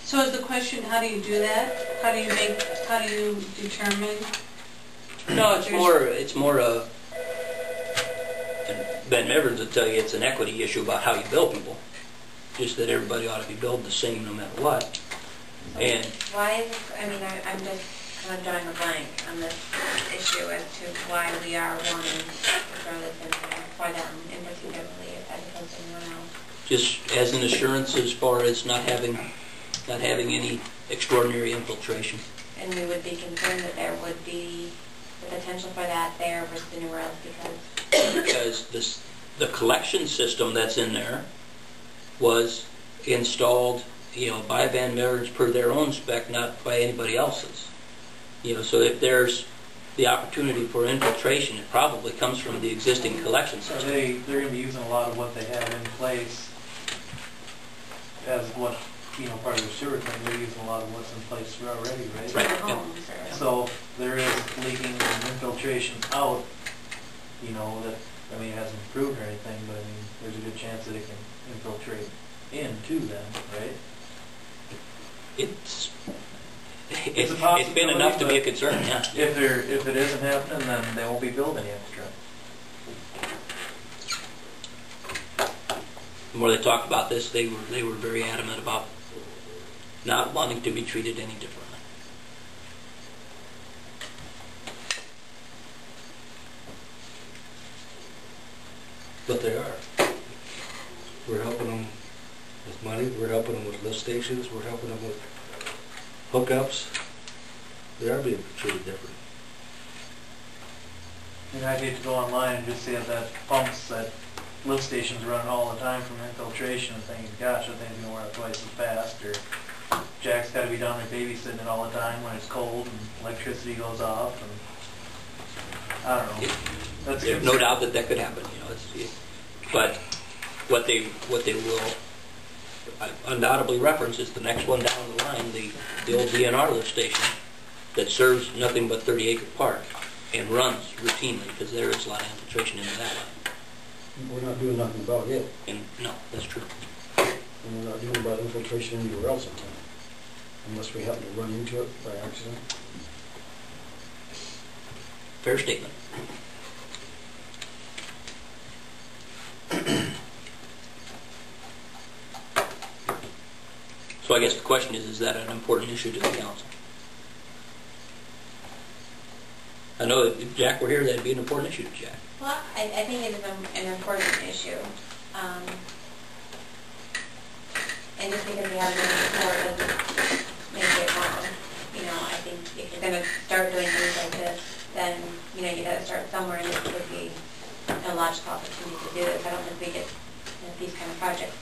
So is the question, how do you do that? How do you determine? No, it's more and Ben Evers will tell you it's an equity issue about how you bill people. Just that everybody ought to be billed the same no matter what. And why is this, I mean, I'm just kind of drawing a blank on this issue as to why we are wanting to throw this in there for them in particularly as opposed to anyone else. just as an assurance as far as not having any extraordinary infiltration. And we would be concerned that there would be the potential for that there versus anywhere else Because the collection system that's in there was installed, by Van Meerens per their own spec, not by anybody else's. So if there's the opportunity for infiltration, it probably comes from the existing collection system. They're going to be using a lot of what they have in place as what, part of the sewer thing. They're using a lot of what's in place already, right? Right. Yep. So there is leaking and infiltration out, that, it hasn't proved or anything, but there's a good chance that it can infiltrate into them, right? It's been enough to be a concern, yeah. If it isn't happening, then they won't be building extra. The more they talked about this, they were very adamant about not wanting to be treated any differently. But they are. We're helping them with money, we're helping them with lift stations, we're helping them with hookups. They are being treated different. I'd hate to go online and just see that pumps, that lift stations running all the time from infiltration and thinking, gosh, that thing's going to wear out twice as fast, or Jack's got to be down there babysitting it all the time when it's cold and electricity goes off, and I don't know. There's no doubt that could happen, but what they will undoubtedly reference is the next one down the line, the old DNR lift station that serves nothing but 30 Acre Park and runs routinely, because there is a lot of infiltration into that line. We're not doing nothing about it. And no, that's true. And we're not doing about infiltration anywhere else in town, unless we happen to run into it by accident. Fair statement. So I guess the question is that an important issue to the council? I know that if Jack were here, that'd be an important issue to Jack. Well, I think it is an important issue. And just because we haven't done it before doesn't make it wrong. I think if you're going to start doing things like this, then, you got to start somewhere, and this would be a logical opportunity to do this. I don't think we get these kind of projects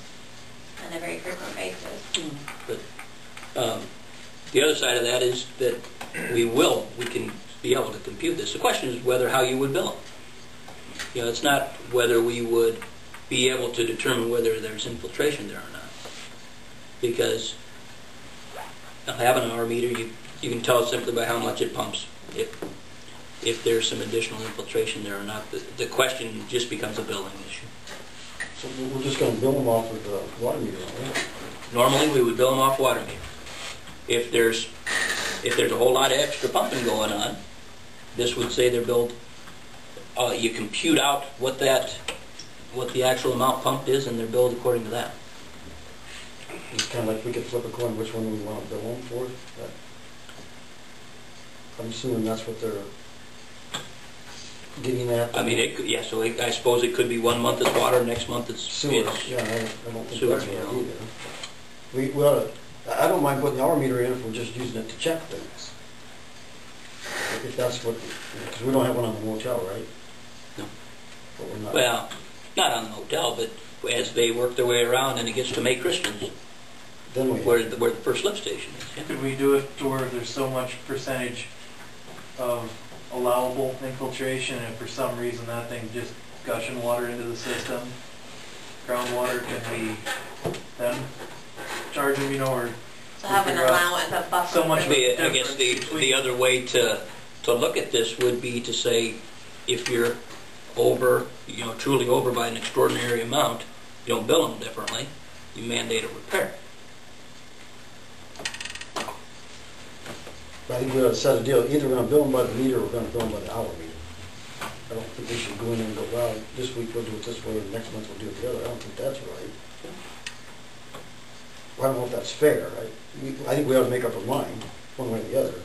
on a very frequent basis. But the other side of that is that we can be able to compute this. The question is how you would bill them. It's not whether we would be able to determine whether there's infiltration there or not. Because having an R meter, you can tell simply by how much it pumps if there's some additional infiltration there or not. The question just becomes a billing issue. So we're just going to bill them off of the water meter, right? Normally we would bill them off water meter. If there's a whole lot of extra pumping going on, this would say they're billed. You compute out what the actual amount pumped is, and they're billed according to that. It's kind of like we could flip a coin which one we want to bill them for. I'm assuming that's what they're getting at. I suppose it could be 1 month it's water, next month it's sewer. I don't think sewer, that's what we either. I don't mind putting the hour meter in if we're just using it to check things. If that's what, because we don't have one on the motel, right? No. But we're not. Well, not on the motel, but as they work their way around and it gets to May Christians, then where the first lift station is. Yeah. Could we do it to where there's so much percentage of allowable infiltration, and if for some reason that thing just gushing water into the system, groundwater, can we then charge them, or so have an allowance, a buffer. So much. I guess the other way to look at this would be to say, if you're over, truly over by an extraordinary amount, you don't bill them differently. You mandate a repair. I think we ought to set a deal, either we're gonna bill them by the meter or we're gonna bill them by the hour meter. I don't think we should go in and go, well, this week we'll do it this way, and next month we'll do it the other. I don't think that's right. Well, I don't know if that's fair. I think we ought to make up our mind, one way or the other.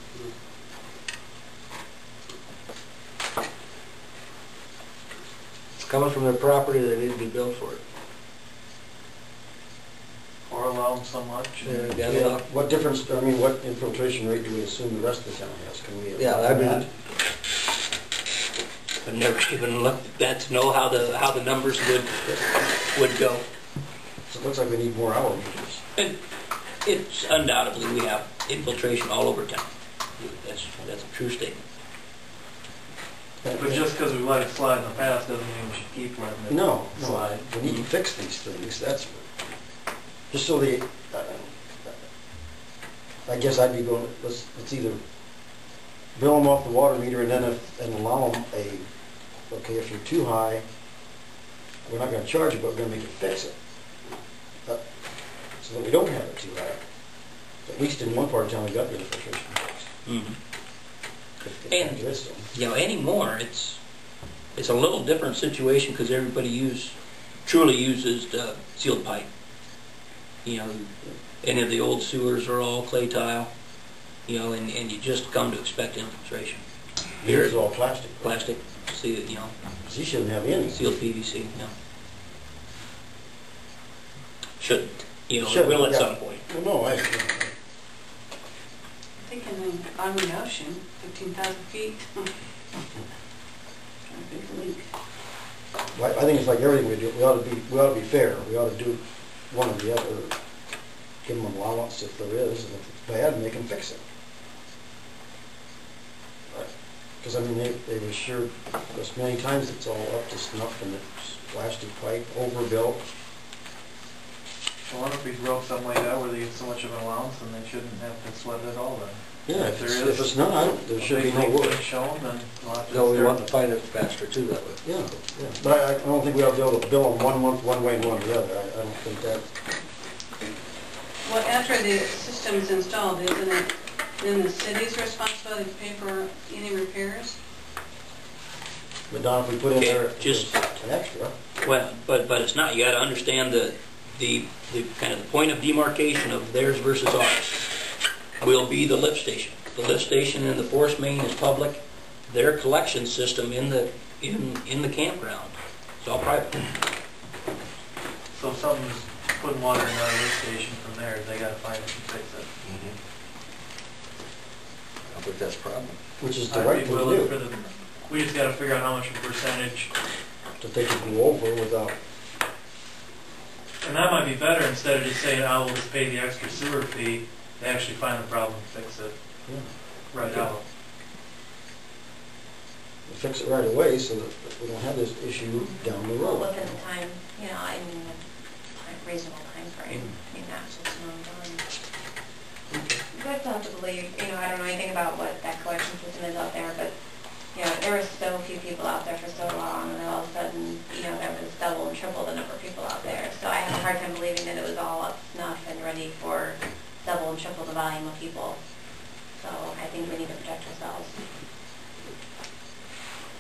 It's coming from their property, they need to be billed for it. Or allow them so much. Yeah, What difference, I mean, what infiltration rate do we assume the rest of the town has? Can we? Yeah, I mean, I've never even looked at that to know how the numbers would go. So it looks like we need more hour meters. And it's undoubtedly we have infiltration all over town. That's a true statement. But just because we let it slide in the past doesn't mean we should keep letting it No, slide. we need to fix these things. That's just so the. I guess I'd be going. Let's either bill them off the water meter and then and allow them okay, if you're too high, we're not going to charge you, but we're going to make you fix it. So that we don't have it too high. At least in one part of town, we got the infiltration fixed. Mm-hmm. And Anymore, it's a little different situation because everybody truly uses the sealed pipe. Any of the old sewers are all clay tile. And you just come to expect infiltration. Here it's all plastic. Plastic, see, You shouldn't have any. sealed PVC, no. Shouldn't. It Shouldn't, will at yeah. some point. Well, no, I think on the ocean, 15,000 feet. A big leak. I think it's like everything we do. We ought to be fair. We ought to do one or the other. Give them an allowance if there is, and if it's bad, make them fix it. Because I mean, they've assured us many times it's all up to snuff and it's plastic pipe, overbuilt. I wonder if we broke something like that where they get so much of an allowance and they shouldn't have to sweat it all then. Yeah, if it's not, there should be no work. work. If shown, then we'll have to no, we start- want to find it faster too that way. Yeah. But I don't think we ought to be able to bill them 1 month one way and one the other. I don't think that. Well, after the system's installed, isn't it then the city's responsibility to pay for any repairs? But Don, if we put in Okay, there just- an extra. Well, but it's not. You got to understand the kind of the point of demarcation of theirs versus ours will be the lift station. The lift station and the force main is public. Their collection system in the campground, it's all private. So if something's putting water in our lift station from there, they gotta find it and fix it. I don't think that's a problem. Which is the I'd right be thing to willing do. we just gotta figure out how much of a percentage, That they could go over without. and that might be better instead of just saying, I will just pay the extra sewer fee, they actually find the problem and fix it right Okay. out. Fix it right away so that we don't have this issue down the Well, road. within the time, I mean, a reasonable time frame, not just ongoing. You have to have to believe, I don't know anything about what that collection system is out there, but, there were so few people out there for so long, and then all of a sudden, there was double and triple the number of people out there. So I have a hard time believing that it was all up to snuff and ready for double and triple the volume of people. So I think we need to protect ourselves.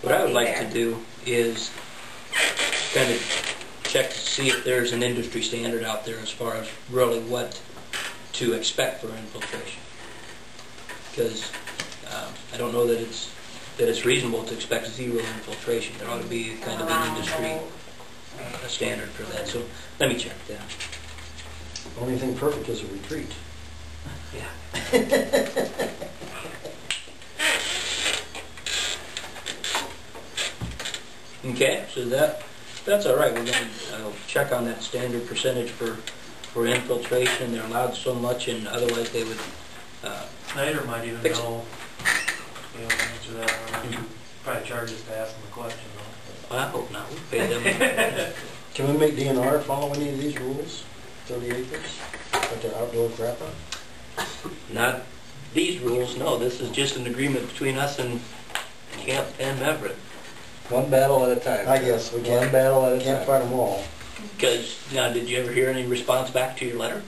What I would like to do is kind of check to see if there's an industry standard out there as far as really what to expect for infiltration. Because I don't know that it's reasonable to expect zero infiltration. There ought to be kind of an industry a standard for that. So let me check that. Only thing perfect is a retreat. Yeah. Okay, so that's all right. We're going to check on that standard percentage for infiltration. They're allowed so much, and otherwise they would Snyder might even fix it. know, the answer to that. I don't know. Probably charge us to ask them the question though. Well, I hope not. We pay them. Can we make DNR follow any of these rules? 30 acres? Like the outdoor crap out? Not these rules, no. This is just an agreement between us and Camp and Everett. One battle at a time. I guess we can't. One battle at a Can't time. fight them all. Because, now, did you ever hear any response back to your letter?